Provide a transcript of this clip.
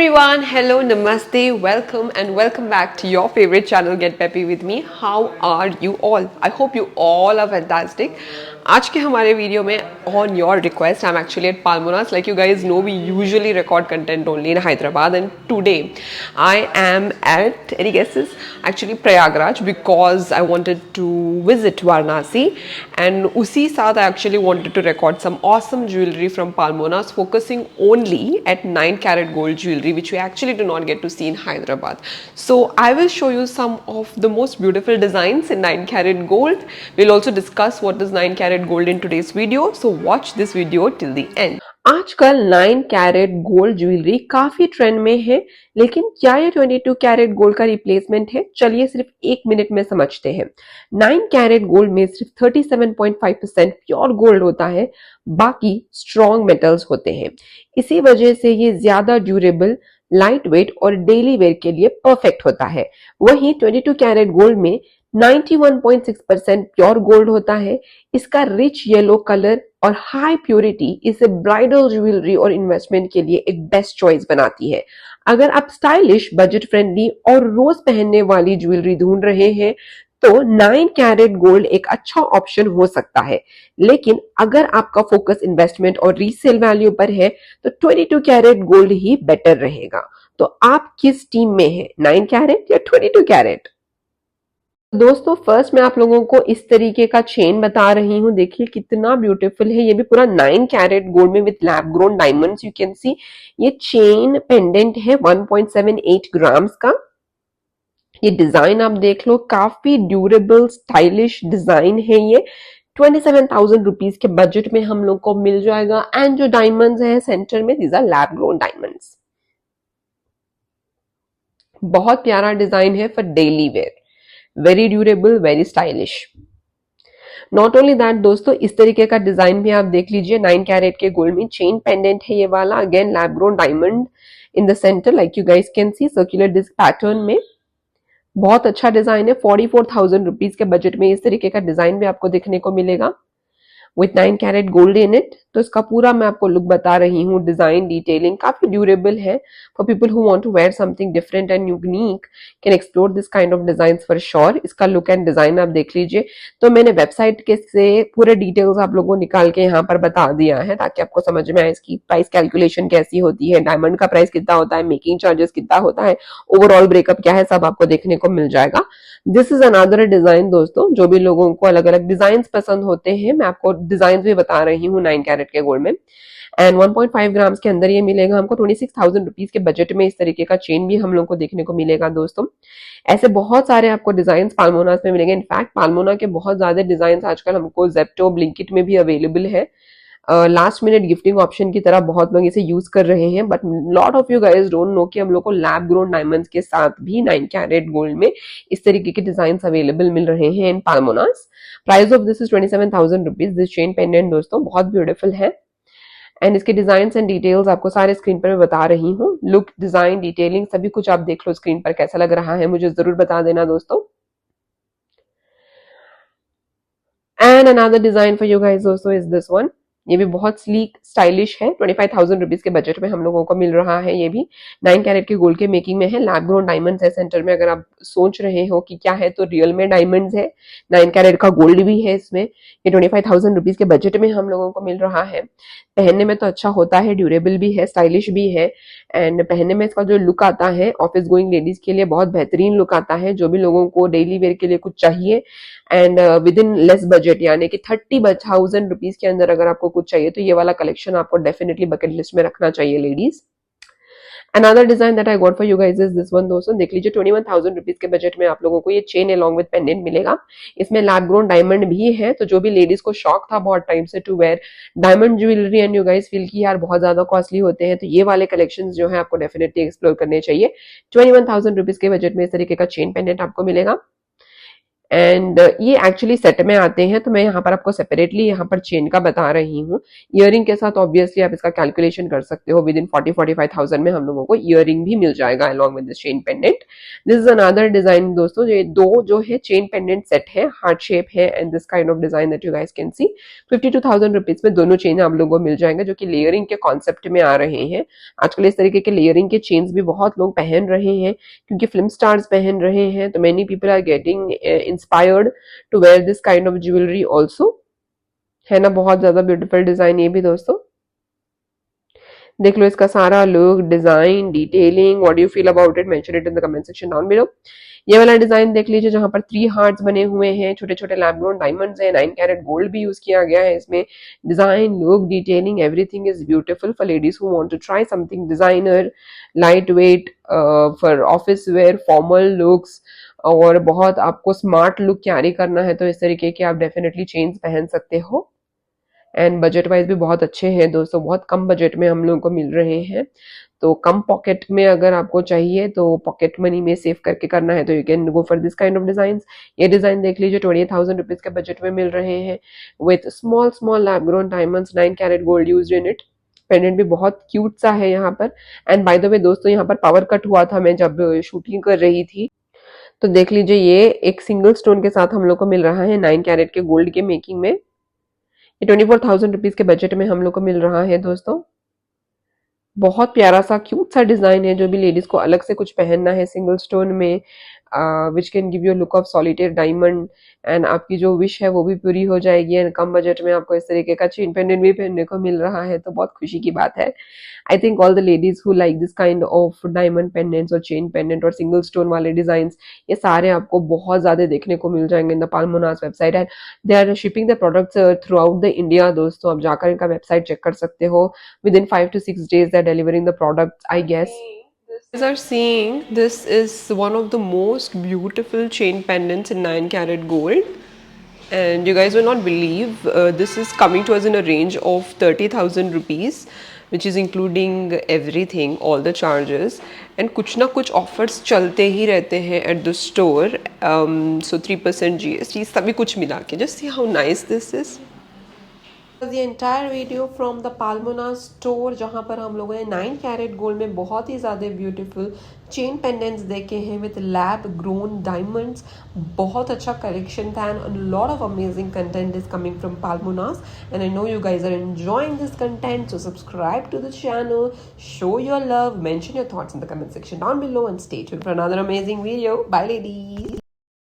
everyone, hello, namaste, welcome and welcome back to your favorite channel Get Peppy with me. How are you all? I hope you all are fantastic. आज के हमारे video में on your request I'm actually at Palmonas. Like you guys know, we usually record content only in Hyderabad, and today I am at, any guesses? Actually Prayagraj, because I wanted to visit Varanasi, and usi साथ I actually wanted to record some awesome jewelry from Palmonas, focusing only at 9 carat gold jewelry, which we actually do not get to see in Hyderabad. So I will show you some of the most beautiful designs in 9 carat gold. We'll also discuss what is 9 carat gold in today's video, so watch this video till the end. आजकल 9 carat gold jewellery काफी trend में है, लेकिन क्या ये 22 carat gold का replacement है? चलिए सिर्फ एक मिनट में समझते हैं। 9 कैरेट गोल्ड में सिर्फ 37.5% प्योर गोल्ड होता है, बाकी स्ट्रॉन्ग मेटल्स होते हैं। इसी वजह से ये ज्यादा ड्यूरेबल, लाइट वेट और डेली वेयर के लिए परफेक्ट होता है। वहीं 22 कैरेट गोल्ड में 91.6% प्योर गोल्ड होता है। इसका रिच येलो कलर और हाई प्योरिटी इसे ब्राइडल ज्वेलरी और इन्वेस्टमेंट के लिए एक बेस्ट चॉइस बनाती है। अगर आप स्टाइलिश, बजट फ्रेंडली और रोज पहनने वाली ज्वेलरी ढूंढ रहे हैं तो 9 कैरेट गोल्ड एक अच्छा ऑप्शन हो सकता है, लेकिन अगर आपका फोकस इन्वेस्टमेंट और रीसेल वैल्यू पर है तो 22 कैरेट गोल्ड ही बेटर रहेगा। तो आप किस टीम में हैं, 9 कैरेट या 22 कैरेट? दोस्तों, फर्स्ट मैं आप लोगों को इस तरीके का चेन बता रही हूँ। देखिए कितना ब्यूटीफुल है। ये भी पूरा 9 कैरेट गोल्ड में with lab grown diamonds. You can see ये चेन पेंडेंट है 1.78 ग्राम्स का। ये डिजाइन आप देख लो, काफी ड्यूरेबल स्टाइलिश डिजाइन है। ये 27,000 रुपीज के बजट में हम लोग को मिल जाएगा। एंड जो डायमंड्स है सेंटर में, these are lab grown diamonds. बहुत प्यारा डिजाइन है for daily wear, very durable, very stylish. Not only that दोस्तों, इस तरीके का डिजाइन भी आप देख लीजिए। 9 कैरेट के गोल्ड में चेन पेंडेंट है ये वाला, again lab grown diamond in the centre, like you guys can see, circular disc pattern में। बहुत अच्छा डिजाइन है। 44,000 रुपीज के बजट में इस तरीके का डिजाइन भी आपको देखने को मिलेगा with 9 carat gold in it. तो इसका पूरा मैं आपको लुक बता रही हूँ। डिजाइन डिटेलिंग काफी ड्यूरेबल है। For people who want to wear something different and unique can explore this kind of design for sure. इसका लुक एंड डिजाइन आप देख लीजिए। तो मैंने वेबसाइट के से पूरे डिटेल्स आप लोगों को निकाल के यहाँ पर बता दिया है, ताकि आपको समझ में आए इसकी प्राइस कैलकुलेशन कैसी होती है, डायमंड का प्राइस कितना होता है, मेकिंग चार्जेस कितना होता है, ओवरऑल ब्रेकअप क्या है, सब आपको देखने को मिल जाएगा। दिस इज अनदर डिजाइन दोस्तों। जो भी लोगों को अलग अलग डिजाइन पसंद होते हैं, मैं आपको डिजाइन भी बता रही हूँ 9 कैरेट के गोल्ड में। एंड 1.5 ग्राम्स के अंदर ये मिलेगा हमको 26,000 रुपीज के बजट में। इस तरीके का चेन भी हम लोग को देखने को मिलेगा दोस्तों। ऐसे बहुत सारे आपको डिजाइन पाल्मोनास में मिलेंगे। इनफैक्ट पाल्मोना के बहुत ज्यादा डिजाइन आजकल हमको जेप्टो, ब्लिंकिट में भी अवेलेबल है। लास्ट मिनट गिफ्टिंग ऑप्शन की तरह बहुत लोग इसे यूज कर रहे हैं, but lot of you guys don't know कि हम लोग को लैब ग्रोन डायमंड्स के साथ भी 9 कैरेट गोल्ड में इस तरीके के डिजाइन अवेलेबल मिल रहे हैं in Palmonas. Price of this is 27,000 rupees. This chain pendant दोस्तों बहुत ब्यूटीफुल है। एंड इसके डिजाइन एंड डिटेल्स आपको सारे स्क्रीन पर मैं बता रही हूँ। लुक, डिजाइन, डिटेलिंग सभी कुछ आप देख लो स्क्रीन पर। कैसा लग रहा है मुझे जरूर बता देना दोस्तों। And another design for you guys दोस्तों इज दिस वन। ये भी बहुत स्लीक स्टाइलिश है। 25,000 रुपीज के बजट में हम लोगों को मिल रहा है। ये भी 9 कैरेट के गोल्ड के मेकिंग में है। लैब ग्रोन डायमंड्स है सेंटर में। अगर आप सोच रहे हो कि क्या है, तो रियल में डायमंड्स है। 9 कैरेट का गोल्ड भी है इसमें। ये 25,000 रुपीज के बजट में हम लोगों को मिल रहा है। पहनने में तो अच्छा होता है, ड्यूरेबल भी है, स्टाइलिश भी है। एंड पहनने में इसका जो लुक आता है ऑफिस गोइंग लेडीज के लिए बहुत बेहतरीन लुक आता है। जो भी लोगों को डेली वेयर के लिए कुछ चाहिए and with in less budget, यानी कि 30,000 रुपीज के अंदर अगर आपको कुछ चाहिए, तो ये वाला कलेक्शन आपको डेफिनेटली बकेट लिस्ट में रखना चाहिए ladies. Another design that I got for you guys is this one दोस्तों। देख लीजिए 21,000 रुपीज के बजट में आप लोगों को ये चेन along with pendant मिलेगा। इसमें लैब ग्रोन डायमंड भी है। तो जो भी लेडीज को शौक था बहुत टाइम से to wear diamond jewellery and you guys feel की यार बहुत ज्यादा कॉस्टली होते हैं, तो ये वाले कलेक्शन जो है आपको डेफिनेटली एक्सप्लोर करने चाहिए। 21,000 रुपीज के बजट में इस तरीके का चेन पेंडेंट आपको मिलेगा। एंड ये एक्चुअली सेट में आते हैं, तो मैं यहाँ पर आपको सेपरेटली यहाँ पर चेन का बता रही हूँ। ईयरिंग के साथ ऑब्वियसली आप इसका कैलकुलेशन कर सकते हो, विद इन 40-45,000 में हम लोगों को ईयरिंग भी मिल जाएगा along with this chain pendant. This is another design दोस्तों, ये दो जो है चेन पेंडेंट सेट है, हार्ट शेप है and this kind of design that you guys can C. 52,000 rupees में दोनों चेन आप लोगों को मिल जाएंगे, जो कि लेयरिंग के कॉन्सेप्ट में आ रहे हैं। आजकल इस तरीके के लेयरिंग के चेन्स भी बहुत लोग पहन रहे हैं, क्योंकि फिल्म स्टार्स पहन रहे हैं, तो many people are getting inspired to wear this kind of jewellery also, है ना। बहुत ज्यादा ब्यूटीफुल डिजाइन ये भी दोस्तों, देख लो इसका सारा look, design, detailing. What do you feel about it, mention it in the comment section down below. ये वाला डिजाइन देख लीजिए, जहां पर 3 हार्ट्स बने हुए हैं, छोटे छोटे लैब ग्रोन डायमंड्स हैं, 9 कैरेट गोल्ड भी यूज किया गया है इसमें। Design, look, detailing, everything is beautiful for ladies who want to try something designer, lightweight, for office wear, formal looks, और बहुत आपको स्मार्ट लुक कैरी करना है, तो इस तरीके के आप डेफिनेटली चेन्स पहन सकते हो। एंड बजट वाइज भी बहुत अच्छे हैं दोस्तों, बहुत कम बजट में हम लोगों को मिल रहे हैं। तो कम पॉकेट में अगर आपको चाहिए, तो पॉकेट मनी में सेव करके करना है, तो you can go for this kind of design. ये डिजाइन देख लीजिए, 28,000 रुपीज के बजट में मिल रहे हैं, with small small lab grown diamonds, 9 carat gold used in it. Pendant भी बहुत क्यूट सा है यहाँ पर। एंड बाय द वे दोस्तों, यहाँ पर पावर कट हुआ था मैं जब शूटिंग कर रही थी, तो देख लीजिए ये एक सिंगल स्टोन के साथ हम लोग को मिल रहा है 9 कैरेट के गोल्ड के मेकिंग में। ये 24,000 रुपीज के बजट में हम लोग को मिल रहा है दोस्तों। बहुत प्यारा सा क्यूट सा डिजाइन है, जो भी लेडीज को अलग से कुछ पहनना है सिंगल स्टोन में, which can give you look of solitaire diamond, and आपकी जो विश है वो भी पूरी हो जाएगी। एंड कम बजट में आपको इस तरीके का चेन पेंडेंट भी पहनने को मिल रहा है, तो बहुत खुशी की बात है। I think all the ladies who like this kind of diamond pendants और चेन पेंडेंट और सिंगल स्टोन वाले डिजाइन, ये सारे आपको बहुत ज्यादा देखने को मिल जाएंगे in the Palmonas website. And they are shipping the products throughout the India दोस्तों, आप जाकर इनका वेबसाइट चेक कर सकते हो। Within 5 to 6 days they are delivering the products, I guess. You guys are seeing, this is one of the most beautiful chain pendants in 9 carat gold, and you guys will not believe, this is coming to us in a range of 30,000 rupees, which is including everything, all the charges, and कुछ ना कुछ offers चलते ही रहते हैं at the store, so 3% GST सभी कुछ मिला के, just see how nice this is. The entire video from the Palmona store, जहाँ पर हम लोगों ने 9 कैरेट गोल्ड में बहुत ही ज़्यादा ब्यूटीफुल चेन पेंडेंट्स देखे हैं विद लैब ग्रोन डायमंड्स। बहुत अच्छा कलेक्शन था, and lot of amazing content is coming from Palmonas, and I know you guys are enjoying this content, so subscribe to the channel, show your love, mention your thoughts in the comment section down below, and stay tuned for another amazing video. Bye ladies.